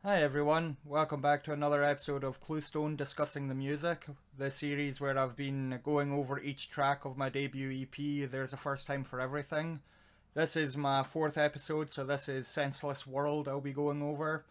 Hi everyone, welcome back to another episode of Cluestone Discussing the Music, the series where I've been going over each track of my debut EP, There's a First Time for Everything. This is my fourth episode, so this is Senseless World I'll be going over,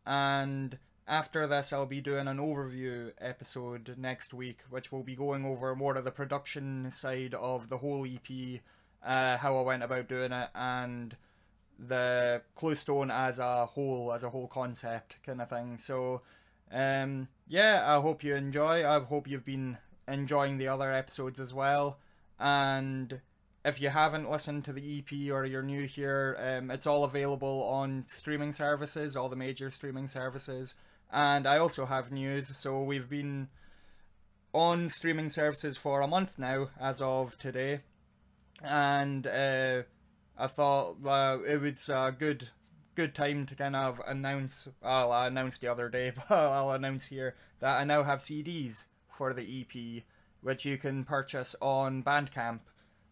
and after this I'll be doing an overview episode next week, which will be going over more of the production side of the whole EP, how I went about doing it, and the Cluestone as a whole concept kind of thing. So yeah, I hope you enjoy. I hope you've been enjoying the other episodes as well, and if you haven't listened to the EP or you're new here, it's all available on streaming services, all the major streaming services. And I also have news, so we've been on streaming services for a month now as of today, and I thought it was a good time to kind of announce, well, I announced the other day, but I'll announce here that I now have CDs for the EP, which you can purchase on Bandcamp.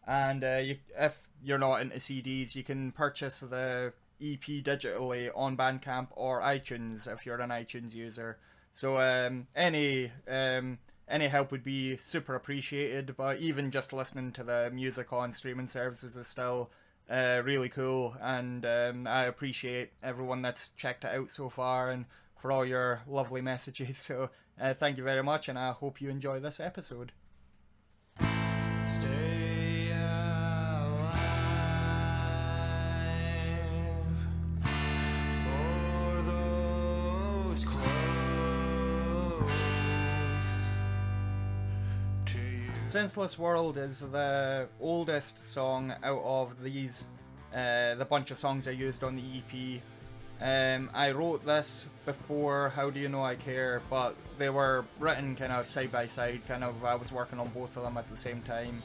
And if you're not into CDs, you can purchase the EP digitally on Bandcamp or iTunes if you're an iTunes user. So any help would be super appreciated, but even just listening to the music on streaming services is still really cool, and I appreciate everyone that's checked it out so far and for all your lovely messages. So thank you very much, and I hope you enjoy this episode. Stay alive for those close to you. Senseless World is the oldest song out of these, the bunch of songs I used on the EP. I wrote this before How Do You Know I Care, but they were written kind of side by side, I was working on both of them at the same time.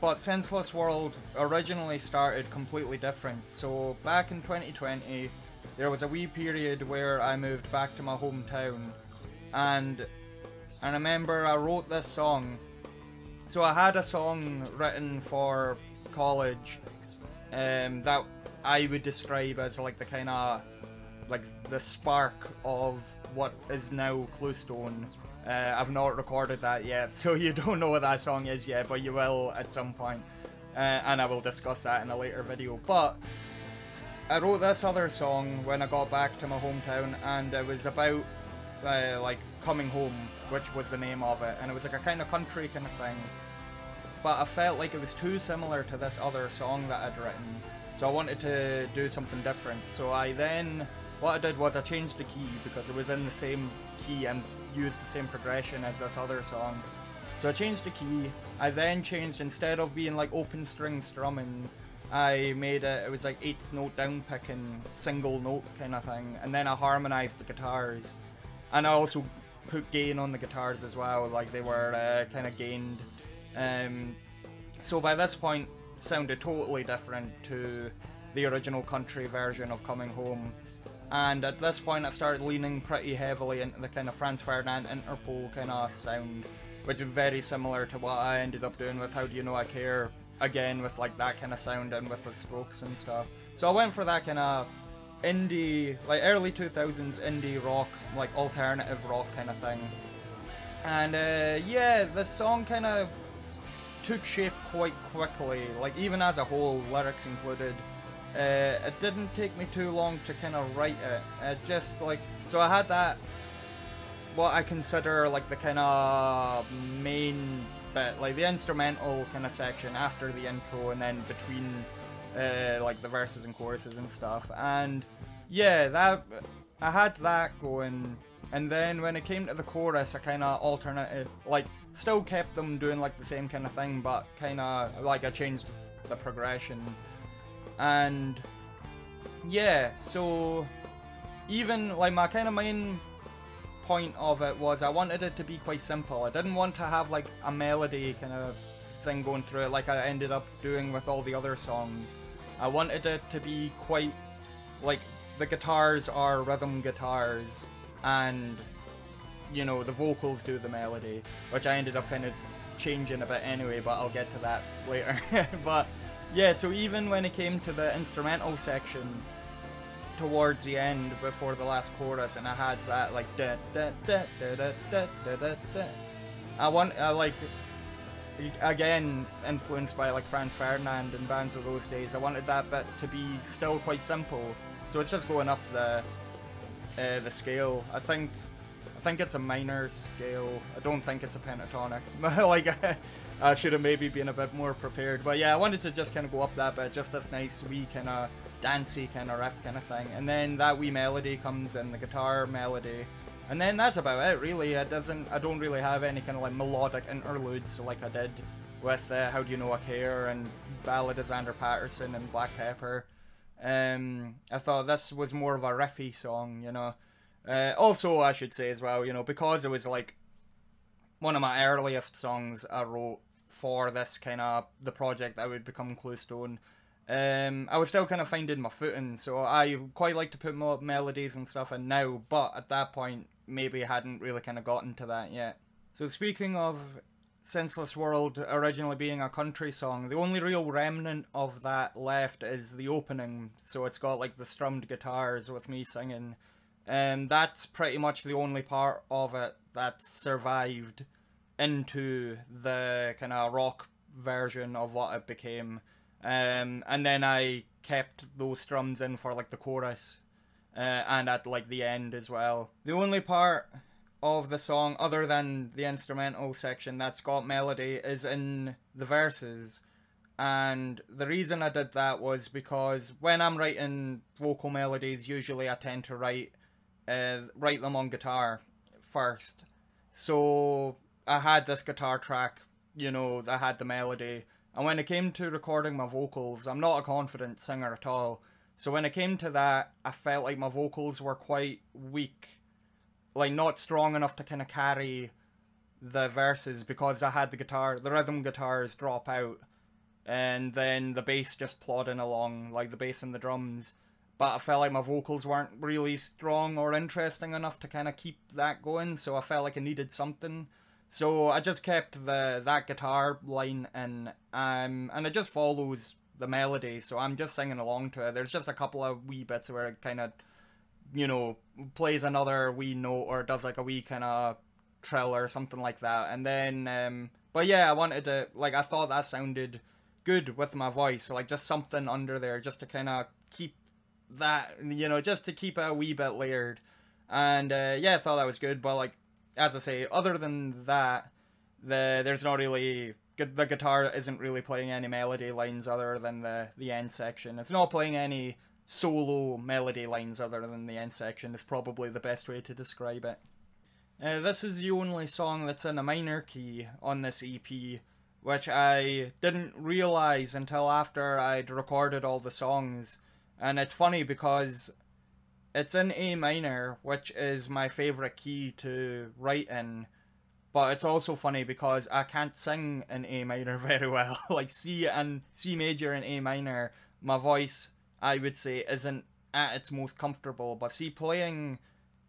But Senseless World originally started completely different. So back in 2020, there was a wee period where I moved back to my hometown, and I remember I wrote this song. So I had a song written for college that I would describe as like the kind of like the spark of what is now Cluestone. I've not recorded that yet, so you don't know what that song is yet, but you will at some point, and I will discuss that in a later video. But I wrote this other song when I got back to my hometown, and it was about like coming home, which was the name of it, and it was like a kind of country kind of thing, but I felt like it was too similar to this other song that I'd written, so I wanted to do something different. So what I did was I changed the key, because it was in the same key and used the same progression as this other song. So I changed the key. I then changed, instead of being like open string strumming, I made it was like 8th note down picking, single note kind of thing, and then I harmonized the guitars. And I also put gain on the guitars as well, like they were kind of gained. So by this point, it sounded totally different to the original country version of Coming Home. And at this point, I started leaning pretty heavily into the kind of Franz Ferdinand Interpol kind of sound, which is very similar to what I ended up doing with How Do You Know I Care, again with like that kind of sound and with the strokes and stuff. So I went for that kind of indie, like early 2000s indie rock, like alternative rock kind of thing. And yeah, the song kind of took shape quite quickly, like even as a whole, lyrics included. It didn't take me too long to kind of write it. Just like, so I had that, what I consider like the kind of main bit, like the instrumental kind of section after the intro, and then between like the verses and choruses and stuff. And yeah, that I had that going, and then when it came to the chorus, I kind of alternated, like still kept them doing like the same kind of thing, but kind of like I changed the progression. And yeah, so even like my kind of main point of it was I wanted it to be quite simple. I didn't want to have like a melody kind of thing going through it like I ended up doing with all the other songs. I wanted it to be quite like the guitars are rhythm guitars, and you know, the vocals do the melody, which I ended up kind of changing a bit anyway, but I'll get to that later. But yeah, so even when it came to the instrumental section, towards the end before the last chorus, and it has that like da da da da da da da da da. I like, again influenced by like Franz Ferdinand and bands of those days. I wanted that bit to be still quite simple, so it's just going up the scale. I think it's a minor scale. I don't think it's a pentatonic. Like, I should have maybe been a bit more prepared. But yeah, I wanted to just kind of go up that bit, just this nice wee kind of dancey kind of riff kind of thing. And then that wee melody comes in, the guitar melody. And then that's about it, really. I don't really have any kind of like melodic interludes like I did with How Do You Know I Care and Ballad of Xander Patterson and Black Pepper. I thought this was more of a riffy song, you know. Also, I should say as well, you know, because it was like one of my earliest songs I wrote for this kind of the project that would become Cluestone, I was still kind of finding my footing, so I quite like to put melodies and stuff in now, but at that point maybe hadn't really kind of gotten to that yet. So speaking of Senseless World originally being a country song, the only real remnant of that left is the opening, so it's got like the strummed guitars with me singing. That's pretty much the only part of it that survived into the kind of rock version of what it became. And then I kept those strums in for like the chorus and at like the end as well. The only part of the song other than the instrumental section that's got melody is in the verses. And the reason I did that was because when I'm writing vocal melodies, usually I tend to write them on guitar first. So I had this guitar track, you know, that had the melody, and when it came to recording my vocals, I'm not a confident singer at all, so when it came to that, I felt like my vocals were quite weak, like not strong enough to kind of carry the verses, because I had the rhythm guitars drop out, and then the bass just plodding along, like the bass and the drums. But I felt like my vocals weren't really strong or interesting enough to kind of keep that going, so I felt like I needed something. So I just kept that guitar line in, and it just follows the melody, so I'm just singing along to it. There's just a couple of wee bits where it kind of, you know, plays another wee note or does like a wee kind of trill or something like that. And then, but yeah, I wanted to, like, I thought that sounded good with my voice, like just something under there just to kind of keep that, you know, just to keep it a wee bit layered. And yeah, I thought that was good, but like, as I say, other than that, there's not really, the guitar isn't really playing any melody lines other than the end section. It's not playing any solo melody lines other than the end section, is probably the best way to describe it. This is the only song that's in a minor key on this EP, which I didn't realise until after I'd recorded all the songs. And it's funny because it's in A minor, which is my favourite key to write in, but it's also funny because I can't sing in A minor very well. Like C major and A minor, my voice, I would say, isn't at its most comfortable, but see, playing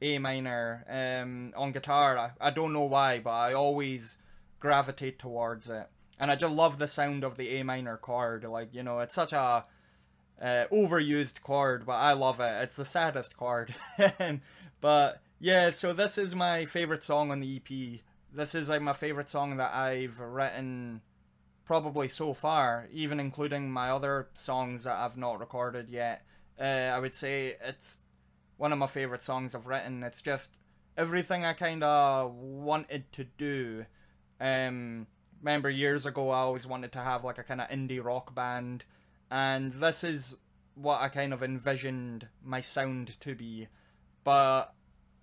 A minor on guitar, I don't know why, but I always gravitate towards it. And I just love the sound of the A minor chord, like, you know, it's such a overused chord, but I love it. It's the saddest chord. But yeah, so this is my favorite song on the EP. This is like my favorite song that I've written probably so far, even including my other songs that I've not recorded yet. I would say it's one of my favorite songs I've written. It's just everything I kind of wanted to do. Remember years ago I always wanted to have like a kind of indie rock band, and this is what I kind of envisioned my sound to be. But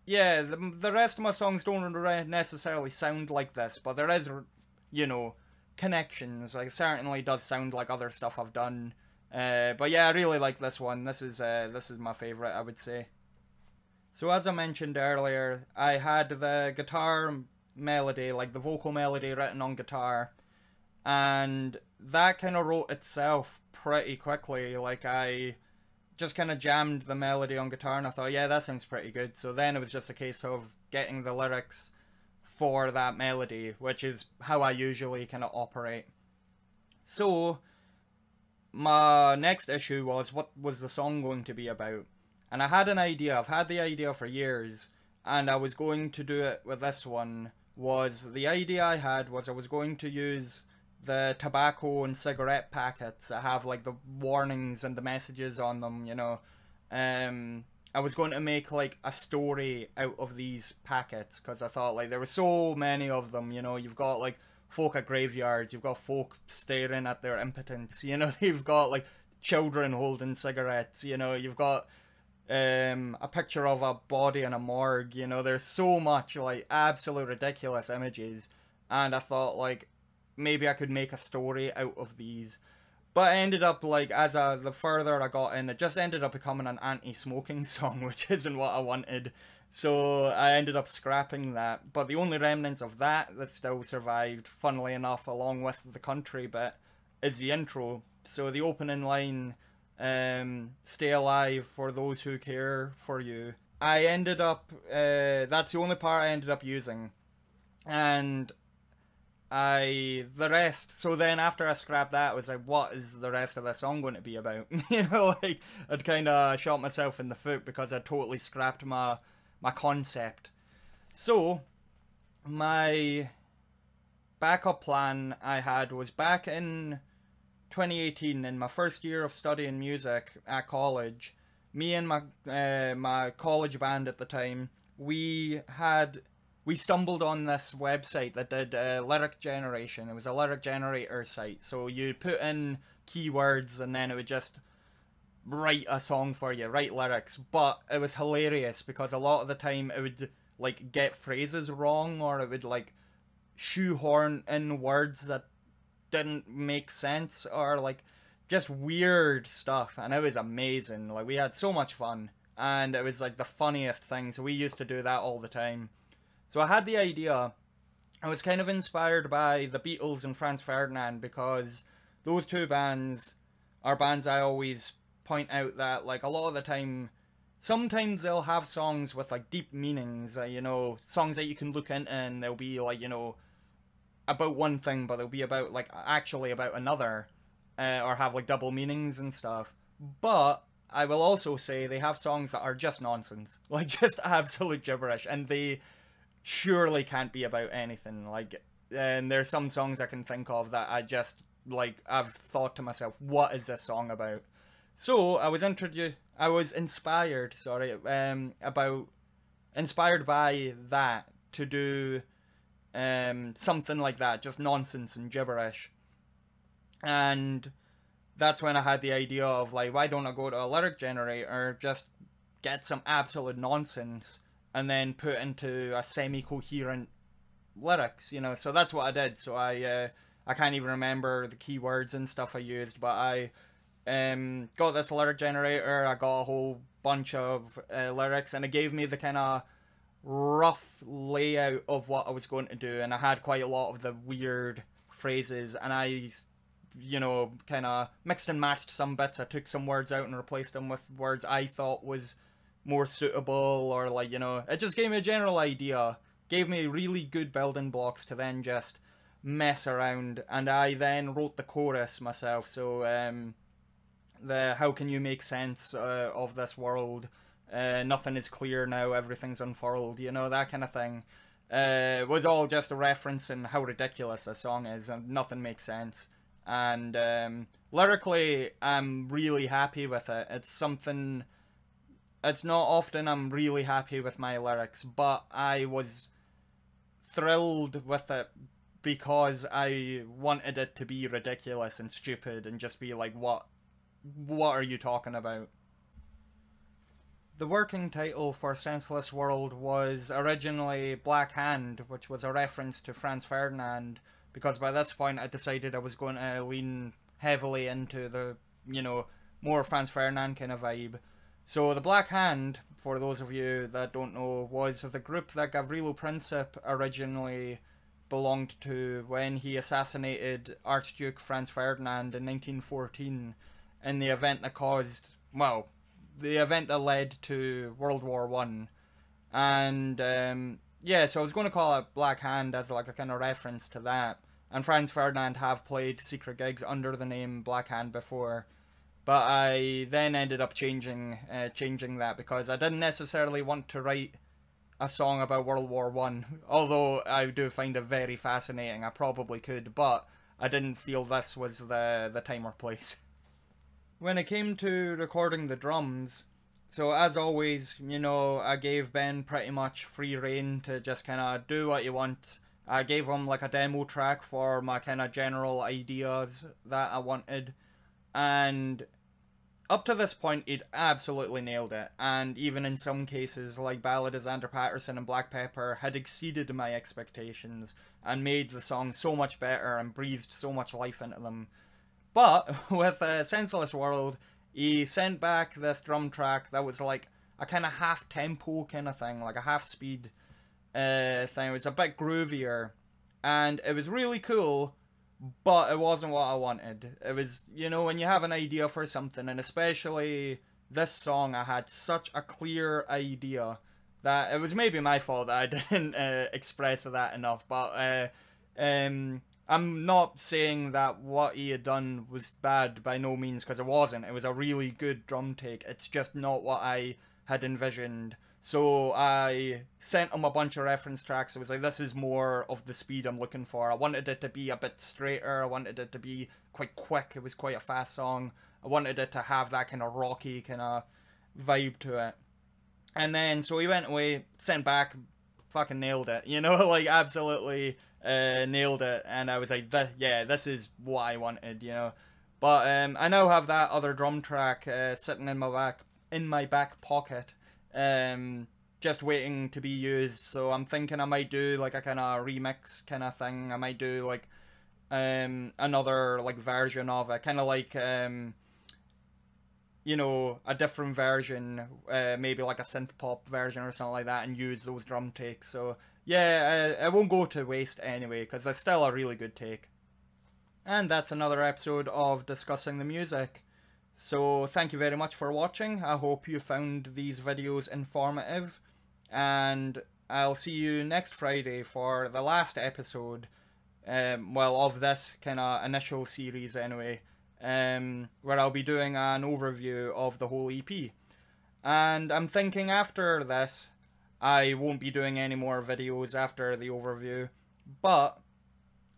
yeah, the rest of my songs don't necessarily sound like this, but there is, you know, connections. Like, it certainly does sound like other stuff I've done. But yeah, I really like this one. This is my favourite, I would say. So as I mentioned earlier, I had the guitar melody, like the vocal melody, written on guitar, and that kind of wrote itself pretty quickly. Like, I just kind of jammed the melody on guitar and I thought, yeah, that sounds pretty good. So then it was just a case of getting the lyrics for that melody, which is how I usually kind of operate. So my next issue was, what was the song going to be about? And I had an idea, I've had the idea for years, and I was going to do it with this one. The idea I had was I was going to use the tobacco and cigarette packets that have like the warnings and the messages on them, you know. I was going to make like a story out of these packets, because I thought like there were so many of them, you know. You've got like folk at graveyards, you've got folk staring at their impotence, you know. You've got like children holding cigarettes, you know. You've got a picture of a body in a morgue, you know. There's so much like absolute ridiculous images, and I thought like maybe I could make a story out of these. But I ended up like, the further I got in, it just ended up becoming an anti-smoking song, which isn't what I wanted. So I ended up scrapping that. But the only remnants of that still survived, funnily enough, along with the country bit, is the intro. So the opening line, stay alive for those who care for you. I ended up, that's the only part I ended up using. And the rest, so then after I scrapped that, I was like, what is the rest of the song going to be about? You know, like, I'd kind of shot myself in the foot because I'd totally scrapped my concept. So, my backup plan I had was back in 2018, in my first year of studying music at college, me and my college band at the time, we stumbled on this website that did lyric generation. It was a lyric generator site. So you put in keywords and then it would just write a song for you, write lyrics. But it was hilarious because a lot of the time it would like get phrases wrong, or it would like shoehorn in words that didn't make sense, or like just weird stuff. And it was amazing. Like, we had so much fun, and it was like the funniest thing. So we used to do that all the time. So I had the idea. I was kind of inspired by the Beatles and Franz Ferdinand, because those two bands are bands I always point out that, like, a lot of the time, sometimes they'll have songs with, like, deep meanings, you know, songs that you can look into and they'll be, like, you know, about one thing, but they'll be about, like, actually about another, or have, like, double meanings and stuff. But I will also say they have songs that are just nonsense, like, just absolute gibberish, and they surely can't be about anything. Like, and there's some songs I can think of that I just, like, I've thought to myself, what is this song about? So I was inspired, inspired by that to do something like that, just nonsense and gibberish. And that's when I had the idea of, like, why don't I go to a lyric generator, just get some absolute nonsense, and then put into a semi-coherent lyrics, you know. So that's what I did. So I can't even remember the keywords and stuff I used, but I got this lyric generator, I got a whole bunch of lyrics, and it gave me the kind of rough layout of what I was going to do, and I had quite a lot of the weird phrases, and I, you know, kind of mixed and matched some bits. I took some words out and replaced them with words I thought was more suitable, or, like, you know, it just gave me a general idea, gave me really good building blocks to then just mess around. And I then wrote the chorus myself. So the how can you make sense of this world, nothing is clear now, everything's unfurled, you know, that kind of thing, was all just a reference in how ridiculous a song is, and nothing makes sense. And lyrically, I'm really happy with it. It's not often I'm really happy with my lyrics, but I was thrilled with it because I wanted it to be ridiculous and stupid and just be like, what are you talking about? The working title for Senseless World was originally Black Hand, which was a reference to Franz Ferdinand, because by this point I decided I was going to lean heavily into the, you know, more Franz Ferdinand kind of vibe. So the Black Hand, for those of you that don't know, was the group that Gavrilo Princip originally belonged to when he assassinated Archduke Franz Ferdinand in 1914 in the event that caused, well, the event that led to World War One. And yeah, so I was going to call it Black Hand as like a kind of reference to that. And Franz Ferdinand have played secret gigs under the name Black Hand before. but I then ended up changing that because I didn't necessarily want to write a song about World War One, although I do find it very fascinating. I probably could, but I didn't feel this was the time or place. When it came to recording the drums, so as always, you know, I gave Ben pretty much free rein to just kind of do what you want. I gave him like a demo track for my kind of general ideas that I wanted, and up to this point he'd absolutely nailed it, and even in some cases like Ballad of Xander Patterson and Black Pepper had exceeded my expectations and made the song so much better and breathed so much life into them. But with Senseless World, he sent back this drum track that was like a kind of half tempo kind of thing, like a half speed thing. It was a bit groovier, and it was really cool, but it wasn't what I wanted. It was, you know, when you have an idea for something, and especially this song, I had such a clear idea that it was maybe my fault that I didn't express that enough, but I'm not saying that what he had done was bad by no means, because it wasn't. It was a really good drum take. It's just not what I had envisioned. So I sent him a bunch of reference tracks. It was like, this is more of the speed I'm looking for. I wanted it to be a bit straighter. I wanted it to be quite quick. It was quite a fast song. I wanted it to have that kind of rocky kind of vibe to it. And then, so he went away, sent back, fucking nailed it. You know, like absolutely nailed it. And I was like, yeah, this is what I wanted, you know. But I now have that other drum track sitting in my back pocket, just waiting to be used. So I'm thinking I might do like a kind of remix kind of thing. I might do like another like version of it, kind of like you know, a different version, maybe like a synth pop version or something like that, and use those drum takes. So yeah, it won't go to waste anyway, because it's still a really good take. And that's another episode of Discussing the Music. So thank you very much for watching. I hope you found these videos informative, and I'll see you next Friday for the last episode, well, of this kind of initial series anyway, where I'll be doing an overview of the whole EP. And I'm thinking after this, I won't be doing any more videos after the overview, but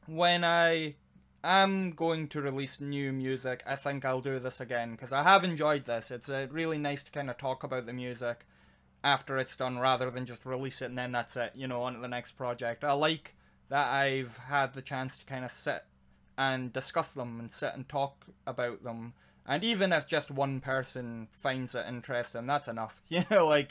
when I'm going to release new music, I think I'll do this again, because I have enjoyed this. It's really nice to kind of talk about the music after it's done, rather than just release it and then that's it, you know, on to the next project. I like that I've had the chance to kind of sit and discuss them and sit and talk about them. And even if just one person finds it interesting, that's enough. You know, like,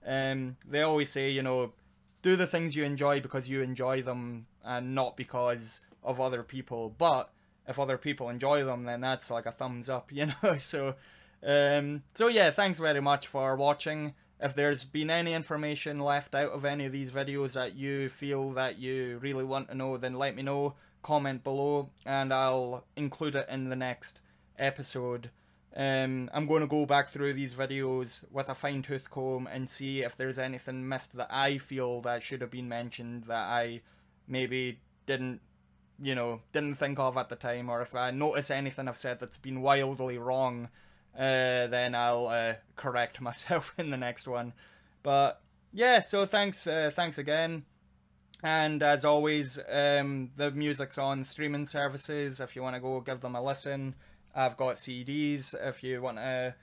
they always say, you know, do the things you enjoy because you enjoy them and not because of other people. But if other people enjoy them, then that's like a thumbs up, you know. So yeah, thanks very much for watching. If there's been any information left out of any of these videos that you feel that you really want to know, then let me know. Comment below and I'll include it in the next episode. I'm going to go back through these videos with a fine-tooth comb and see if there's anything missed that I feel that should have been mentioned that I maybe didn't think of at the time, or if I notice anything I've said that's been wildly wrong, then I'll correct myself in the next one. But yeah, so thanks again. And as always, the music's on streaming services if you want to go give them a listen. I've got CDs if you want to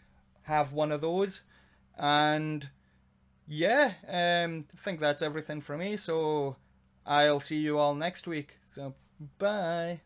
have one of those. And yeah, I think that's everything from me. So I'll see you all next week. So bye.